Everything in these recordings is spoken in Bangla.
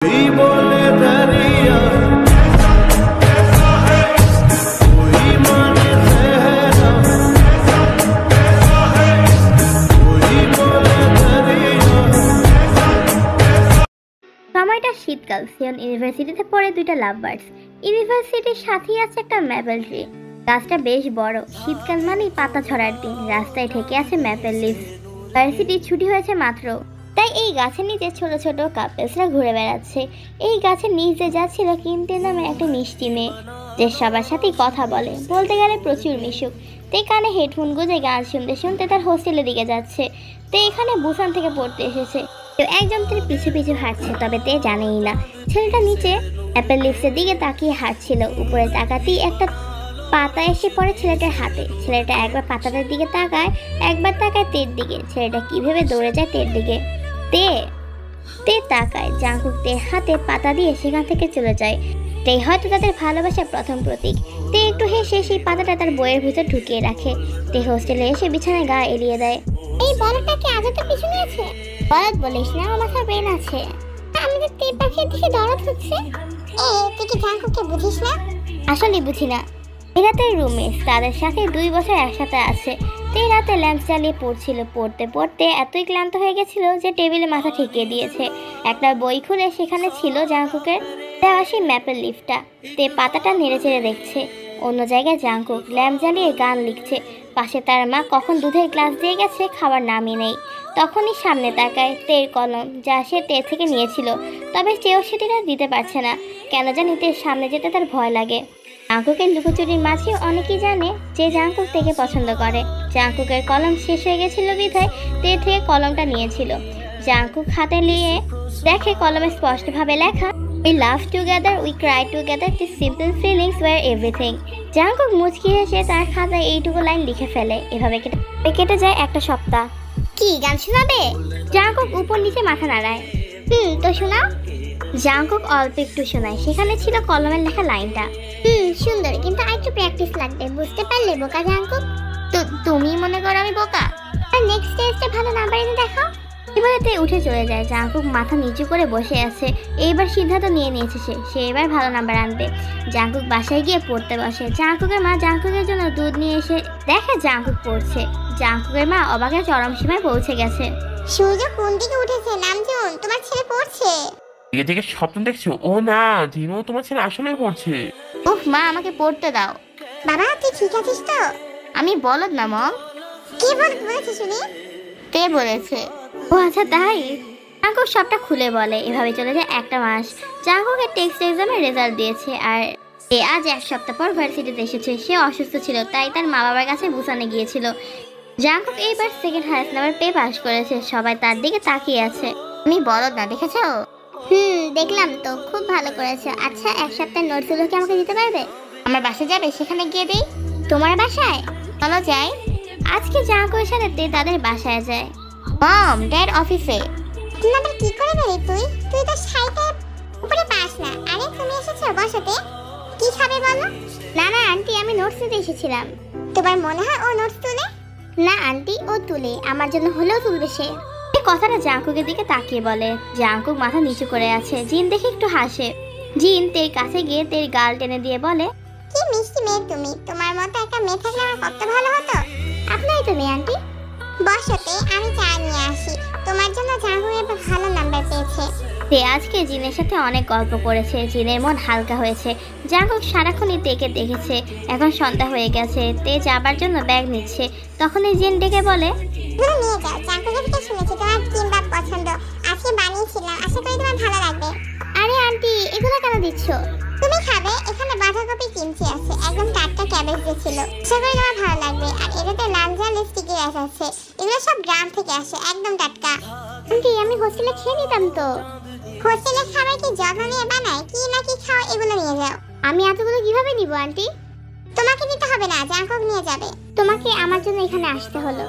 সময়টা শীতকাল। সিয়ন ইউনিভার্সিটিতে পড়ে দুইটা লাভ বার্ডস। ইউনিভার্সিটির সাথেই আছে একটা ম্যাপেল ট্রি। গাছটা বেশ বড়। শীতকাল মানেই পাতা ঝরার দিন। রাস্তায় ঠেকে আছে ম্যাপেল লিভস। ইউনিভার্সিটির ছুটি হয়েছে মাত্র, তাই এই গাছের নিচে ছোট ছোট কাপলসরা ঘুরে বেড়াচ্ছে। এই গাছের নিচে যাচ্ছিল কিমতি নামে একটা মিষ্টি মেয়ে, যে সবার সাথেই কথা বলে, বলতে গেলে প্রচুর মিশুক। তে কানে হেডফোন গুঁজে গান শুনতে শুনতে তার হোস্টেলের দিকে যাচ্ছে। তে এখানে বুসান থেকে পড়তে এসেছে। একজন তার পিছু পিছু হাঁটছে, তবে তে জানেই না ছেলেটা নিচে অ্যাপেল লিভসের দিকে তাকিয়ে হাঁটছিল। উপরে তাকাতেই একটা পাতা এসে পড়ে ছেলেটার হাতে। ছেলেটা একবার পাতাটার দিকে তাকায়, একবার তাকায় তের দিকে। ছেলেটা কিভাবে দৌড়ে যায় তের দিকে। তে তাকায়, জাংকুক তের হাতে পাতা দিয়ে সেখান থেকে চলে যায়। তে হয়তো তাদের ভালোবাসার প্রথম প্রতীক। তে একটু হেসে সেই পাতাটা তার বইয়ের ভিতর ঢুকিয়ে রাখে। তে হোস্টেলে এসে বিছানায় গা এলিয়ে দেয়। এই বলদটা কি আগে তো পিছনে আছে? বলদ বলিস না, আমার মাথায় ব্রেন আছে। আমাদের তে পাখির দিকে দৌড়াতে হচ্ছে। তুই কি জাংকুককে বুঝিস না? আসলে বুঝি না। এরাতের রুমে তাদের সাথে 2 বছর একসাথে আছে। তে রাতে ল্যাম্প জ্বালিয়ে পড়ছিল। পড়তে পড়তে এতই ক্লান্ত হয়ে গেছিল যে টেবিলে মাথা ঠেকিয়ে দিয়েছে। একটা বই খুলে সেখানে ছিল জাংকুকের দেওয়া সেই ম্যাপেল লিফটা। তে পাতাটা নেড়ে চেড়ে দেখছে। অন্য জায়গায় জাংকুক ল্যাম্প জ্বালিয়ে গান লিখছে। পাশে তার মা কখন দুধের গ্লাস দিয়ে গেছে, খাবার নামই নেই। তখনই সামনে তাকায় তের কলম, যা সে তে থেকে নিয়েছিল। তবে সেও সেটিটা দিতে পারছে না। কেন জানি তের সামনে যেতে তার ভয় লাগে। জাংকুকের লুকোচুরির মাঝে অনেকেই জানে যে জাংকুক তেকে পছন্দ করে। জাংকুকের কলম শেষ হয়ে গেছিল বিধায় তে থেকে কলমটা নিয়েছিল। জাংকুক হাতে নিয়ে দেখে কলমে স্পষ্টভাবে লেখা, We laugh together, we cry together, these simple feelings were everything. Jungkook মুচকি হেসে তার খাতায় এইটুকু লাইন লিখে ফেলে। এভাবে কেটে যায় একটা সপ্তাহ। কি গান শোনাবে? জাংকুক উপর নিচে মাথা নাড়ায়। তো শোনাও। জাংকুক অল্প একটু শোনায়। সেখানে ছিল কলমের লেখা লাইনটা। সুন্দর, কিন্তু আরেকটু প্র্যাকটিস লাগবে। বুঝতে পারলে বোকা জাংকুক? তো তুমি মনে করো আমি বোকা? আর নেক্সট টেস্টে ভালো নাম্বার এনে দেখাও। এবারে উঠে চলে যায়। জাংকুক মাথা নিচু করে বসে আছে। এইবার সিদ্ধান্ত নিয়ে নিয়েছে সে এবার ভালো নাম্বার আনবে। জাংকুক বাসায় গিয়ে পড়তে বসে। জাংকুকের মা জাংকুকের জন্য দুধ নিয়ে এসে দেখে জাংকুক পড়ছে। জাংকুকের মা অবাকের চরম সীমায় পৌঁছে গেছে। সূর্য কোন দিকে উঠেছে নামজুন? তোমার ছেলে পড়ছে। এ থেকে স্বপ্ন দেখছো? ও না জিনু, তোমার ছেলে আসলেই পড়ছে। উফ মা, আমাকে পড়তে দাও। বাবা তুই ঠিক আছিস তো? আমি বলদ না মম। কে বলেছে শুনি? তে বলেছে। ও আচ্ছা তাই। জাংকুক সবটা খুলে বলে। এভাবে চলে যায় একটা মাস। জাংকুকের টেক্সট এক্সামের রেজাল্ট দিয়েছে আর আজ 1 সপ্তাহ পর ভার্সিটিতে এসেছে। সে অসুস্থ ছিল, তাই তার মা বাবার কাছে বুসানে গিয়েছিল। জাংকুক এইবার সেকেন্ড হাইয়েস্ট নাম্বার পেয়ে পাস করেছে। সবাই তার দিকে তাকিয়ে আছে। আমি বলদ না, দেখেছো? দেখলাম তো, খুব ভালো করেছে। আচ্ছা 1 সপ্তাহের নোটসগুলো কি আমাকে দিতে পারবে? আমার বাসায় যাবে, সেখানে গিয়ে দিই। তোমার বাসায়? চলো যাই। আজকে জাংকুকের সাথে তাদের বাসায় যায়। মম, ড্যাড অফিসে। তুই আবার কি করে গেলি? তুই তো সাইটে উপরে পাস না। আরে তুমি এসেছো, বসতে। কি খাবে বলো? না আন্টি, আমি নোটস নিতে এসেছিলাম। তোমার মনে হয় ও নোটস তুলে? না আন্টি, ও তুলে। আমার জন্য হলেও তুলবে সে। এই কথাটা জাংকুকের দিকে তাকিয়ে বলে। জাংকুক মাথা নিচু করে আছে। জিন দেখে একটু হাসে। জিন তের কাছে গিয়ে তের গাল টেনে দিয়ে বলে, কি মিষ্টি মেয়ে তুমি। তোমার মতো একটা মেয়ে থাকলে আমার কত ভালো হতো। আপনারই তো মেয়ে আন্টি। বসতে, আমি চা নিয়ে আসি। তোমার জন্য জাংকুক এবার ভালো নাম্বার পেয়েছে। তে আজকে জিনের সাথে অনেক গল্প করেছে। জিনের মন হালকা হয়েছে। জাংকুক সারাক্ষণই তেকে দেখেছে। এখন সন্ধ্যা হয়ে গেছে। তে যাবার জন্য ব্যাগ নিচ্ছে। তখনই জিন ডেকে বলে, তুমি নিয়ে যাও। জাংকুকের থেকে শুনেছি তোমার কিম্বাব পছন্দ। আজকে বানিয়েছিলাম, আশা করি তোমার ভালো লাগবে। আরে আন্টি, এগুলো কেন দিচ্ছ? তুমি খাবে? এখানে বাঁধাকপি কিমচি আছে, একদম টাটকা ক্যাবেজ দিয়েছিল। আশা করি তোমার ভালো লাগবে। আর এটাতে লাল জালে স্টিকি রাইস আছে। এগুলো সব গ্রাম থেকে আসে, একদম টাটকা। আন্টি, আমি হোস্টেলে খেয়ে নিতাম তো। হোস্টেলে খাবার কি যত্ন নিয়ে বানায়? কি না কি খাও, এগুলো নিয়ে যাও। আমি এতগুলো কিভাবে নিব আন্টি? তোমাকে নিতে হবে না, জাংকুক নিয়ে যাবে। তোমাকে আমার জন্য এখানে আসতে হলো।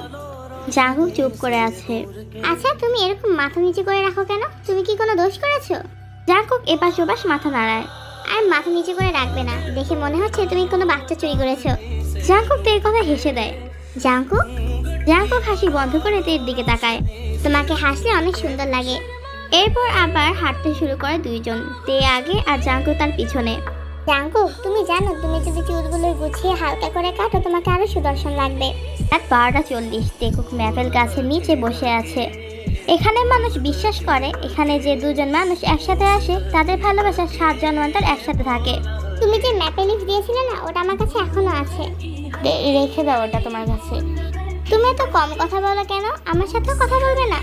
জাংকুক চুপ করে আছে। আচ্ছা তুমি এরকম মাথা নিচু করে রাখো কেন? তুমি কি কোনো দোষ করেছো? জাংকুক এপাশ ওপাশ মাথা নাড়ায়। আর মাথা নিচু করে রাখবে না, দেখে মনে হচ্ছে তুমি কোনো বাচ্চা চুরি করেছো। জাংকুক তের কথা হেসে দেয়। জাংকুক হাসি বন্ধ করে তের দিকে তাকায়। তোমাকে হাসলে অনেক সুন্দর লাগে। এরপর আবার হাঁটতে শুরু করে দুইজন, তে আগে আর জাঙ্কুক তার পিছনে। জাঙ্কুক, তুমি জানো তুমি যদি চুলগুলো গুছিয়ে হালকা করে কাটো তোমাকে আরো সুদর্শন লাগবে। রাত 12:40, তেকুক ম্যাপেল গাছের নিচে বসে আছে। এখানে মানুষ বিশ্বাস করে এখানে যে দুজন মানুষ একসাথে আসে তাদের ভালোবাসা 7 জন্মান্তর একসাথে থাকে। তুমি যে ম্যাপে লিফ দিয়েছিলে না, ওটা আমার কাছে এখনো আছে। রেখে দাও ওটা তোমার কাছে। তুমি এত কম কথা বলো কেন? আমার সাথে কথা বলবে না?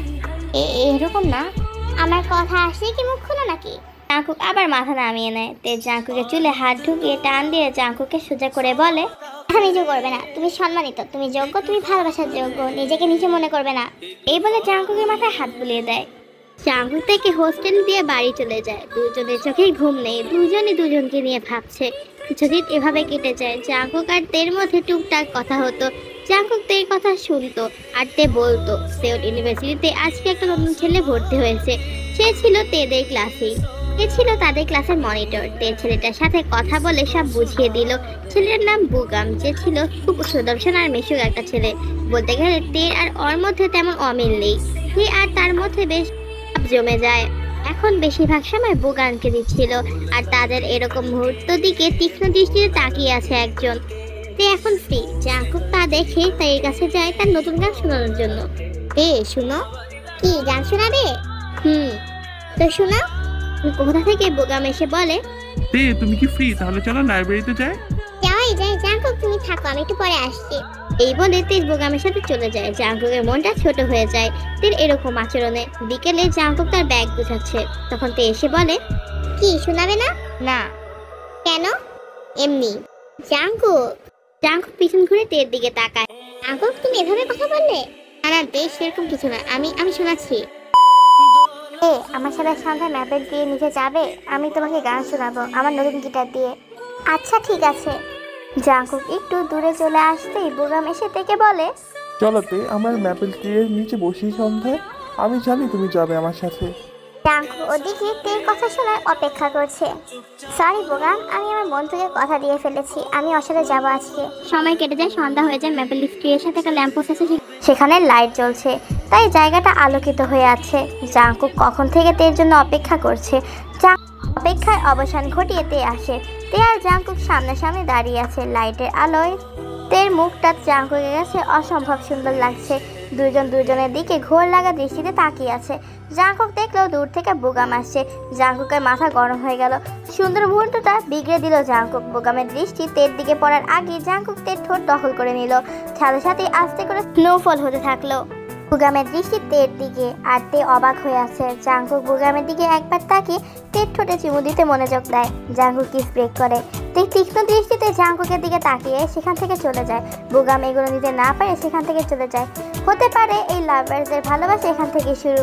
এরকম না। আমার কথা আসলেই কি মুখ খোলো নাকি? জাঙ্কুক আবার মাথা নামিয়ে নেয়। তে জাঙ্কুকের চুলে হাত ঢুকিয়ে টান দিয়ে জাঙ্কুককে সোজা করে বলে, নিজে করবে না, তুমি সম্মানিত, তুমি যোগ্য, তুমি ভালোবাসার যোগ্য, নিজেকে নিচে মনে করবে না। এই বলে জাঙ্কুকের মাথায় হাত বুলিয়ে দেয়। জাঙ্কুক থেকে হোস্টেল দিয়ে বাড়ি চলে যায়। দুজনের চোখেই ঘুম নেই, দুজনই দুজনকে নিয়ে ভাবছে। কিছুদিন এভাবে কেটে যায়। জাঙ্কুক আর তের মধ্যে টুকটাক কথা হতো। জাঙ্কুক তের কথা শুনতো আর তে বলতো সেউল ইউনিভার্সিটিতে আজকে একটা নতুন ছেলে ভর্তি হয়েছে। সে ছিল তেদের ক্লাসেই। এ ছিল তাদের ক্লাসের মনিটর। তে ছেলেটার সাথে কথা বলে সব বুঝিয়ে দিল। ছেলেটার নাম বুগাম, যে ছিল খুব সুদর্শন আর মিশুক একটা ছেলে। বলতে গেলে তে আর ওর মধ্যে তেমন অমিল নেই। তে আর তার মধ্যে বেশ জমে যায়। এখন বেশিরভাগ সময় বুগানকে দিচ্ছিল আর তাদের এরকম মুহূর্ত দিকে তীক্ষ্ণ দৃষ্টিতে তাকিয়ে আছে একজন। তে এখন ফ্রি। জাঙ্কুক তা দেখে তাই এর কাছে যায় তার নতুন গান শোনানোর জন্য। শুনো। কি গান শোনাবে? তো শোনা। কোথা থেকে বুগাম এসে বলে, তুমি কি ফ্রি? তাহলে চলো লাইব্রেরিতে যাই। যাওয়াই যায়। জাঙ্কুক তুমি থাকো, আমি একটু পরে আসছি। এই বলে তেজ বুগামের সাথে চলে যায়। জাঙ্কুকের মনটা ছোট হয়ে যায় তের এরকম আচরণে। বিকেলে জাঙ্কুক তার ব্যাগ গুছাচ্ছে, তখন তে এসে বলে, কি শোনাবে না? না। কেন? এমনি। জাঙ্কুক জাঙ্কুক পিছন ঘুরে তের দিকে তাকায়। জাঙ্কুক তুমি এভাবে কথা বললে? না বেশ সেরকম কিছু না, আমি শোনাচ্ছি। আমার সাথে সন্ধ্যায় ম্যাপের দিয়ে নিচে যাবে? আমি তোমাকে গান শোনাবো আমার নতুন গিটার দিয়ে। আচ্ছা ঠিক আছে। জাঙ্কুক একটু দূরে চলে আসতেই বুগাম এসে থেকে বলে, চলোতে আমার ম্যাপেল ট্রির নিচে বসি সন্ধ্যায়। আমি জানি তুমি যাবে আমার সাথে। জাঙ্কুক ওদিকে তের কথা শোনার অপেক্ষা করছে। সরি বুগাম, আমি আমার বন্ধুকে কথা দিয়ে ফেলেছি, আমি ওর সাথে যাবো আজকে। সময় কেটে যায়, সন্ধ্যা হয়ে যায়। ম্যাপেল লিফটের সাথে একটা ল্যাম্পপোস্ট আছে, সেখানে লাইট জ্বলছে, তাই জায়গাটা আলোকিত হয়ে আছে। জাঙ্কুক কখন থেকে তের জন্য অপেক্ষা করছে। অপেক্ষায় অবসান ঘটিয়ে তে আসে। তে আর জাঙ্কুক সামনাসামনি দাঁড়িয়ে আছে লাইটের আলোয়। তের মুখটা জাঙ্কুকের কাছে অসম্ভব সুন্দর লাগছে। দুজন দুজনের দিকে ঘোর লাগা দৃষ্টিতে তাকিয়ে আছে। জাঙ্কুক দেখলেও দূর থেকে বুগাম আসছে। জাঙ্কুকের মাথা গরম হয়ে গেল। সুন্দর মুহূর্তটা বিগড়ে দিল জাঙ্কুক। বুগামের দৃষ্টি তের দিকে পড়ার আগে জাঙ্কুক তের ঠোঁট দখল করে নিল। সাথে সাথে আস্তে করে স্নোফল হতে থাকলো। বুগামের দৃষ্টি তের দিকে, আর তে অবাক হয়ে আছে। জাঙ্কুক বুগামের দিকে একবার তাকিয়ে তের ঠোঁটে চুমু দিতে মনোযোগ দেয়। জাঙ্কুক কিস ব্রেক করে। তে তীক্ষ্ণ দৃষ্টিতে জাঙ্কুকের দিকে তাকিয়ে সেখান থেকে চলে যায়। বুগাম এগুলো নিতে না পারে সেখান থেকে চলে যায়। হতে পারে এই লাভার্সদের ভালোবাসা এখান থেকে শুরু।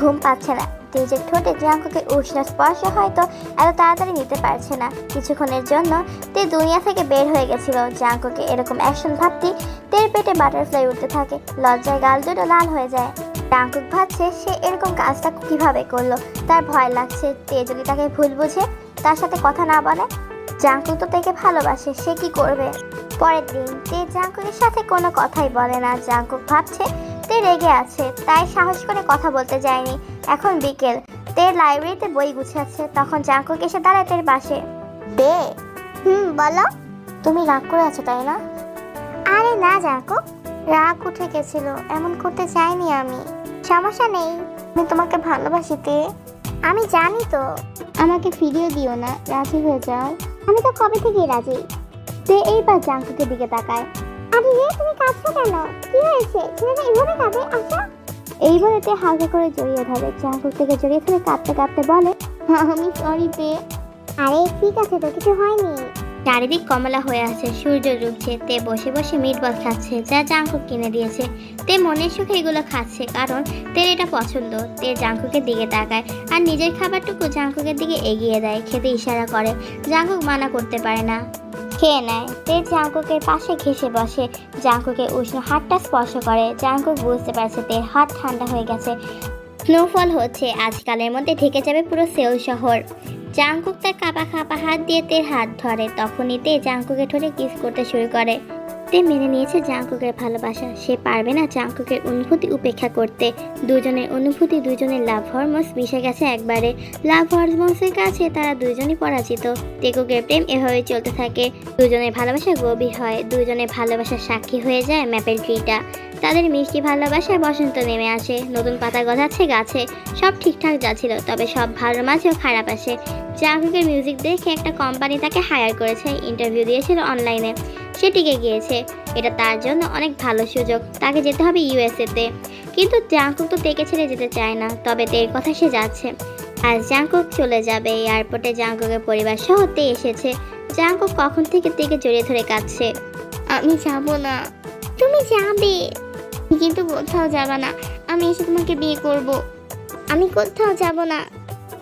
ঘুম পাচ্ছে না। তেজের ঠোঁটে জাঙ্কুকের উষ্ণ স্পর্শ হয়তো এত তাড়াতাড়ি নিতে পারছে না। কিছুক্ষণের জন্য তে দুনিয়া থেকে বের হয়ে গেছিল। জাঙ্কুকে এরকম অ্যাকশন ভাবতেই তের পেটে বাটারফ্লাই উঠতে থাকে। লজ্জায় গাল দুটো লাল হয়ে যায়। জাঙ্কুক ভাবছে সে এরকম কাজটা কিভাবে করলো। তার ভয় লাগছে তে যদি তাকে ভুল বুঝে তার সাথে কথা না বলে। জাঙ্কুক তো তাকে ভালোবাসে, সে কি করবে? পরের দিন তে জাঙ্কুকের সাথে কোনো কথাই বলে না। জাঙ্কুক ভাবছে তে রেগে আছে, তাই সাহস করে কথা বলতে যায়নি। এখন বিকেল, তে লাইব্রেরিতে বই গুছাচ্ছে। তখন জাঙ্কুক এসে দাঁড়ায় তের পাশে। তে বলো। তুমি রাগ করে আছো তাই না? আরে না জাঙ্কুক, রাগ উঠে গেছিল, এমন করতে চাইনি আমি। সমস্যা নেই, আমি তোমাকে ভালোবাসি তে। আমি জানি তো। আমাকে ফিরিয়ে দিও না, রাজি হয়ে যাও। আমি তো কবে থেকেই রাজি। তে এইবার জাঙ্কুকের দিকে তাকায়। আরে রে তুমি কাঁদছো কেন? কি হয়েছে? ছেলেটা এভাবে কাঁদে? আচ্ছা। এই বলে তে হালকা করে জড়িয়ে ধরে। জাঙ্কুক থেকে জড়িয়ে ধরে কাঁদতে কাঁদতে বলে, আমি সরি তে। আরে ঠিক আছে তো, কিছু হয়নি। চারিদিক কমলা হয়ে আছে, সূর্য ডুবছে। তে বসে বসে মিটবল খাচ্ছে, যা জাঙ্কুক কিনে দিয়েছে। তে মনের সুখে এগুলো খাচ্ছে, কারণ তের এটা পছন্দ। তে জাঙ্কুকের দিকে তাকায় আর নিজের খাবারটুকু জাঙ্কুকের দিকে এগিয়ে দেয়। খেতে ইশারা করে। জাঙ্কুক মানা করতে পারে না, খেয়ে নেয়। তে জাঙ্কুকের পাশে ঘেঁষে বসে। জাঙ্কুকের উষ্ণ হাতটা স্পর্শ করে। জাঙ্কুক বুঝতে পারছে তের হাত ঠান্ডা হয়ে গেছে। স্নোফল হচ্ছে, আজকালের মধ্যে ঢেকে যাবে পুরো সেউল শহর। জাঙ্কুক তার কাঁপা কাঁপা হাত দিয়ে তের হাত ধরে। তখনই তে জাঙ্কুকের ঠোঁটে কিস করতে শুরু করে। তে মেনে নিয়েছে জাংকুকের ভালোবাসা। সে পারবে না জাংকুকের অনুভূতি উপেক্ষা করতে। দুজনের অনুভূতি, দুজনের লাভ হরমোনস মিশে গেছে একবারে। লাভ হরমোনসের কাছে তারা দুজনই পরাজিত। তেকুকের প্রেম এভাবে চলতে থাকে। দুজনের ভালোবাসা গভীর হয়, দুজনের ভালোবাসার সাক্ষী হয়ে যায় ম্যাপেল ট্রিটা। তাদের মিষ্টি ভালোবাসায় বসন্ত নেমে আসে, নতুন পাতা গজাচ্ছে গাছে। সব ঠিকঠাক যাচ্ছিল, তবে সব ভালোর মাঝেও খারাপ আসে। জাংকুকের মিউজিক দেখে একটা কোম্পানি তাকে হায়ার করেছে, ইন্টারভিউ দিয়েছিল অনলাইনে। সে টিকে গিয়েছে। এটা তার জন্য অনেক ভালো সুযোগ। তাকে যেতে হবে ইউএসএতে। কিন্তু জাংকুক তো তেকে ছেড়ে যেতে চায় না, তবে তের কথা সে যাচ্ছে। আজ জাংকুক চলে যাবে। এয়ারপোর্টে জাংকুকের পরিবার সহ তে এসেছে। জাংকুক কখন থেকে তেকে জড়িয়ে ধরে কাঁদছে। আমি যাব না। তুমি যাবে? কিন্তু কোথাও যাবা না। আমি এসে তোমাকে বিয়ে করব। আমি কোথাও যাব না।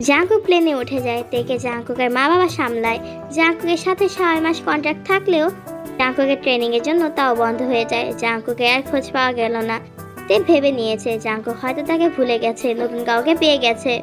জাংকুক প্লেনে উঠে যায়। তেকে জাংকুকের মা বাবা সামলায়। জাংকুকের সাথে 6 মাস কন্ট্রাক্ট থাকলেও জাংকুকের ট্রেনিং এর জন্য তাও বন্ধ হয়ে যায়। জাংকুকের আর খোঁজ পাওয়া গেল না। তে ভেবে নিয়েছে জাংকুক হয়তো তাকে ভুলে গেছে, নতুন কাউকে পেয়ে গেছে।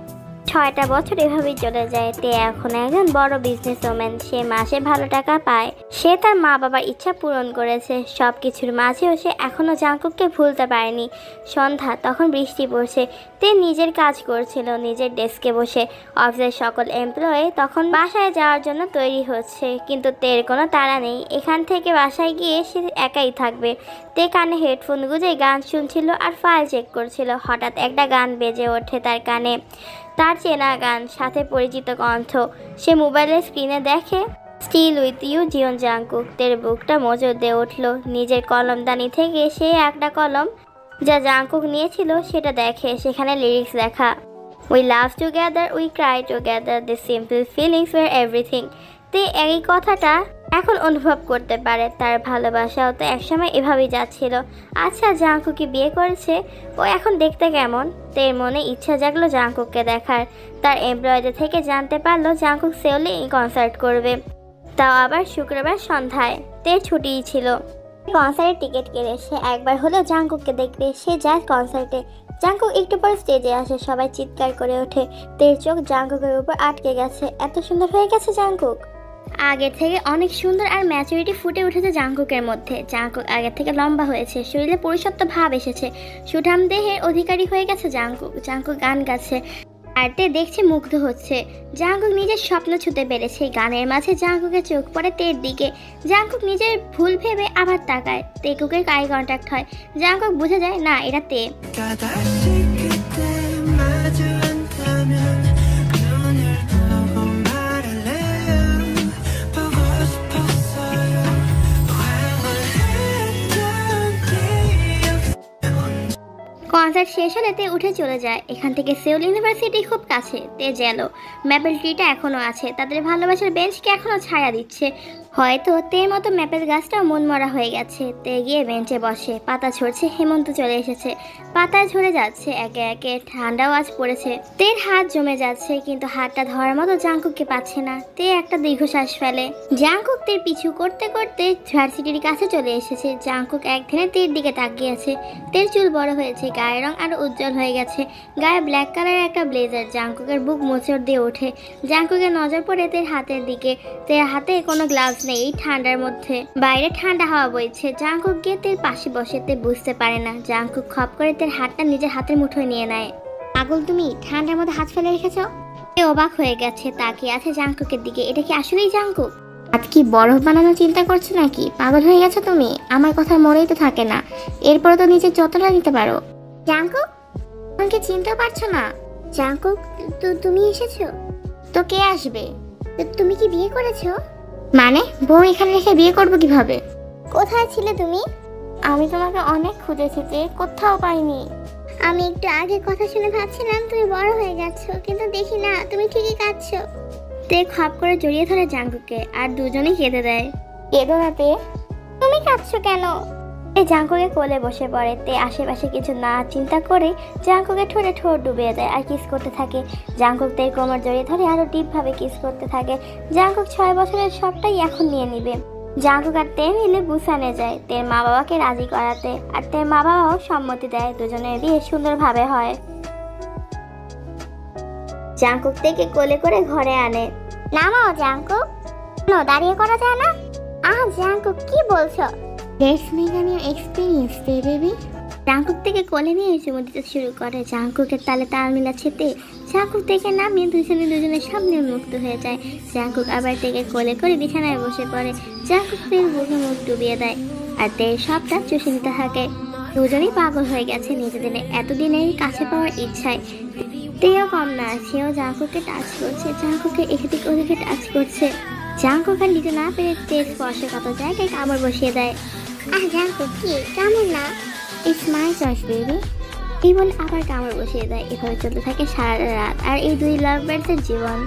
6টা বছর এভাবেই চলে যায়। তে এখন একজন বড় বিজনেস ওম্যান। সে মাসে ভালো টাকা পায়। সে তার মা বাবার ইচ্ছা পূরণ করেছে। সব কিছুর মাঝেও সে এখনো জাংকুককে ভুলতে পারেনি। সন্ধ্যা, তখন বৃষ্টি পড়ছে। তে নিজের কাজ করছিল নিজের ডেস্কে বসে। অফিসের সকল এমপ্লয়ি তখন বাসায় যাওয়ার জন্য তৈরি হচ্ছে, কিন্তু তের কোনো তাড়া নেই। এখান থেকে বাসায় গিয়ে সে একাই থাকবে। তে কানে হেডফোন গুঁজে গান শুনছিল আর ফাইল চেক করছিল। হঠাৎ একটা গান বেজে ওঠে তার কানে। তার চেনা গান, সাথে পরিচিত কণ্ঠ। সে মোবাইলের স্ক্রিনে দেখে still with you Jeon Jungkook. তের বুকটা মোচড় দিয়ে উঠল। নিজের কলমদানি থেকে সে একটা কলম যা জাংকুক নিয়েছিল সেটা দেখে। সেখানে লিরিক্স লেখা, we love together, we cry together, the simple feelings were everything. তে এই কথাটা এখন অনুভব করতে পারে। তার ভালোবাসাও তো একসময় এভাবেই যাচ্ছিল। আচ্ছা, জাংকুককে বিয়ে করেছে, ও এখন দেখতে কেমন? তের মনে ইচ্ছা জাগলো জাংকুককে দেখার। তার এমপ্লয়িদের থেকে জানতে পারলো জাংকুক সেউলে কনসার্ট করবে, তাও আবার শুক্রবার সন্ধ্যায়। তের ছুটিই ছিল। কনসার্টের টিকিট কেটে সে একবার হলেও জাংকুককে দেখবে। সে যায় কনসার্টে। জাংকুক একটু পর স্টেজে আসে। সবাই চিৎকার করে ওঠে। তের চোখ জাংকুকের উপর আটকে গেছে। এত সুন্দর হয়ে গেছে জাংকুক। আগের থেকে অনেক সুন্দর আর ম্যাচুরিটি ফুটে উঠেছে জাংকুকের মধ্যে। জাংকুক আগের থেকে লম্বা হয়েছে, শরীরে পুরুষত্ব ভাব এসেছে, সুঠাম দেহের অধিকারী হয়ে গেছে জাংকুক। জাংকুক গান গাচ্ছে আর তে দেখছে, মুগ্ধ হচ্ছে। জাংকুক নিজের স্বপ্ন ছুঁতে পেরেছে। গানের মাঝে জাংকুকের চোখ পড়ে তের দিকে। জাংকুক নিজের ভুল ভেবে আবার তাকায়। তেকুকের আই কন্ট্যাক্ট হয়। জাংকুক বুঝে যায় না, এটা তে। কনসার্ট শেষ হলে তে উঠে চলে যায়। এখান থেকে সেউল ইউনিভার্সিটি খুব কাছে। তে জেলো ম্যাপেল ট্রিটা এখনো আছে। তাদের ভালোবাসার বেঞ্চকে এখনো ছায়া দিচ্ছে। হয়তো তের মতো ম্যাপেল গাছটাও মনমরা হয়ে গেছে। তে গিয়ে বেঞ্চে বসে। পাতা ঝরছে। হেমন্ত চলে এসেছে। পাতা ঝরে যাচ্ছে একে একে। ঠান্ডাও আজ পড়েছে। তের হাত জমে যাচ্ছে, কিন্তু হাতটা ধরার মতো জাংকুককে পাচ্ছে না। তে একটা দীর্ঘশ্বাস ফেলে। জাংকুক তের পিছু করতে করতে ভার্সিটির কাছে চলে এসেছে। জাংকুক এক ধ্যানে তের দিকে তাকিয়ে আছে। তের চুল বড় হয়েছে, গায়ের রং আরো উজ্জ্বল হয়ে গেছে। গায়ে ব্ল্যাক কালারের একটা ব্লেজার। জাংকুকের বুক মোচড় দিয়ে ওঠে। জাংকুকের নজর পড়ে তের হাতের দিকে। তের হাতে কোনো গ্লাভস নেই এই ঠান্ডার মধ্যে। বাইরে ঠান্ডা হাওয়া বইছে। জাংকুক গিয়ে তের পাশে বসে। তে বুঝতে পারে না। জাংকুক খপ করে তের হাতটা নিজের হাতের মুঠোয় নিয়ে নেয়। পাগল তুমি, ঠান্ডার মধ্যে হাত ফেলে রেখেছ? তে অবাক হয়ে গেছে, তাকিয়ে আছে জাংকুকের দিকে। এটা কি আসলেই জাংকুক? হাত কি বরফ বানানোর চিন্তা করছো নাকি? পাগল হয়ে গেছো তুমি? আমার কথা মনেই তো থাকে না। এরপরে তো নিজের যত্নটা নিতে পারো। জাংকুক, আমাকে চিনতেও পারছো না? জাংকুক, তুমি এসেছো? তো কে আসবে? তুমি কি বিয়ে করেছো? মানে বউ এখানে রেখে বিয়ে করবো কিভাবে? কোথায় ছিলে তুমি? আমি তোমাকে অনেক খুঁজেছি, কোথাও পাইনি। আমি একটু আগে কথা শুনে ভাবছিলাম তুমি বড় হয়ে গেছো, কিন্তু দেখি না তুমি ঠিকই কাঁদছো। তে খপ করে জড়িয়ে ধরে জাংকুককে আর দুজনেই কেঁদে দেয়। কেঁদো না তে। তুমি কাঁদছো কেন? এই জাংকুকে কোলে বসে পড়ে। তে আশেপাশে কিছু না চিন্তা করে জাংকুকে ঠোঁটে ঠোঁট ডুবিয়ে দেয় আর কিস করতে থাকে। জাংকুক তের কোমর জড়িয়ে ধরে আরো ডিপভাবে কিস করতে থাকে। জাংকুক 6 বছরের সবটাই এখন নিয়ে নিবে। জাংকুক আর তে মিলে বুসানে যায় তের মা বাবাকে রাজি করাতে, আর তের মা বাবাও সম্মতি দেয়। দুজনের বিয়ে সুন্দরভাবে হয়। জাংকুক তেকে কোলে করে ঘরে আনে। নামাও জাংকুক। দাঁড়িয়ে করা যায় না? জাংকুক কি বলছো? Let's make a new experience baby. Jungkook থেকে কোলে নিয়ে চুমু দিতে শুরু করে। জাঙ্কুকের তালে তাল মিলাচ্ছে তে। জাঙ্কুক থেকে নামিয়ে দুজনের সামনে মুক্ত হয়ে যায়। জাঙ্কুক আবার থেকে কোলে করে বিছানায় বসে পড়ে। জাঙ্কুক তের বুকে মুখ ডুবিয়ে দেয় আর তের সবটা চুষে নিতে থাকে। দুজনেই পাগল হয়ে গেছে নিজেদের এতদিনের কাছে পাওয়ার ইচ্ছায়। তেও কম না, সেও জাঙ্কুককে টাচ করছে। জাঙ্কুকে এদিক ওদিকে টাচ করছে। জাঙ্কুক আর নিতে না পেরে তের স্পর্শে কত জায়গায় কামড় বসিয়ে দেয়। জাঙ্কুক কি কেমন না? It's my choice baby. এই বলে আবার কামড় বসিয়ে দেয়। এভাবে চলতে থাকে সারা রাত আর এই দুই লাভ বার্ডসের জীবন।